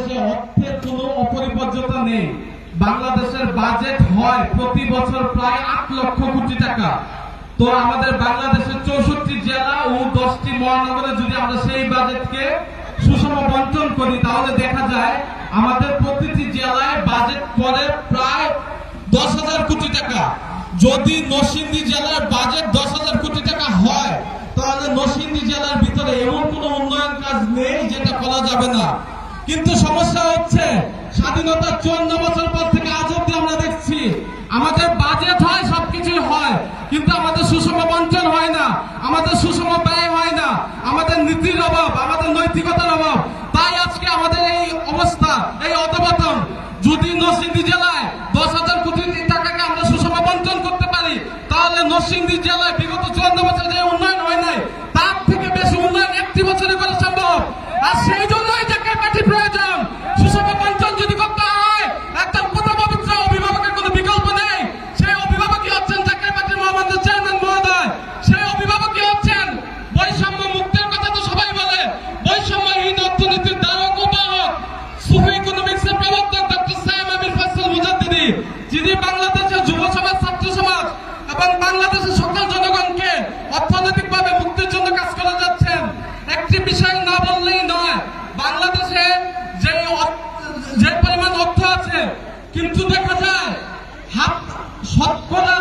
বাংলাদেশে অর্থের কোনো অপরিপর্যতা নেই। বাংলাদেশের বাজেট হয় প্রতি বছর প্রায় 8 লক্ষ কোটি টাকা। তো আমাদের বাংলাদেশের 64 জেলা ও 10টি মহানগরে যদি আমরা সেই বাজেটকে সুষম বন্টন করি তাহলে দেখা যায় আমাদের প্রতিটি জেলায় বাজেট পড়ে প্রায় 10,000 কোটি টাকা। যদি নরসিংদী জেলার বাজেট 10,000 কোটি টাকা হয় তাহলে নরসিংদী জেলার ভিতরে এমন কোনো উন্নয়ন কাজ নেই যেটা করা যাবে না। কিন্তু সমস্যা হচ্ছে স্বাধীনতার 54 বছর পর থেকে আজ অব্দি আমরা দেখছি আমাদের বাজেট হয়, সবকিছুই হয়, কিন্তু আমাদের সুষম বন্টন হয় না, আমাদের সুষম ব্যয় হয় না, আমাদের নীতির অভাব, আমাদের নৈতিকতার অভাব। তাই আজকে আমাদের এই অবস্থা, এই অধঃপতন। যদি নরসিংদী জেলায় 10,000 কোটি টাকাকে আমরা সুষম বন্টন করতে পারি তাহলে নরসিংদী জেলায় বিগত 54 বছর যে উন্নয়ন হয় নাই তার থেকে বেশি উন্নয়ন একটি বছরে করা সম্ভব। আর সেই জন্যই জাতীয় পার্টি প্রয়োজন। সুষম বন্টন যদি করতে হয় একজন পবিত্র অভিভাবকের কোনো বিকল্প নেই। সেই অভিভাবকই হচ্ছেন জাতীয় পার্টির মহামান্য চেয়ারম্যান মহোদয়। সেই অভিভাবকই হচ্ছেন বৈষম্য মুক্তের কথা তো সবাই বলে, বৈষম্যহীন অর্থনীতির ধারক ও বাহক সুফি ইকোনমিক্সের প্রবর্তক ডক্টর সায়েম আমির ফয়সাল মুজাদ্দিদি, যিনি বাংলাদেশের যুব সমাজ, ছাত্র সমাজ এবং বাংলাদেশের সকল জনগণকে অর্থনৈতিকভাবে মুক্তির জন্য কাজ করে যাচ্ছেন। একটি বিষয় না বললেই নয়, বাংলাদেশে যে পরিমাণ অর্থ আছে কিন্তু দেখা যায় শতকরা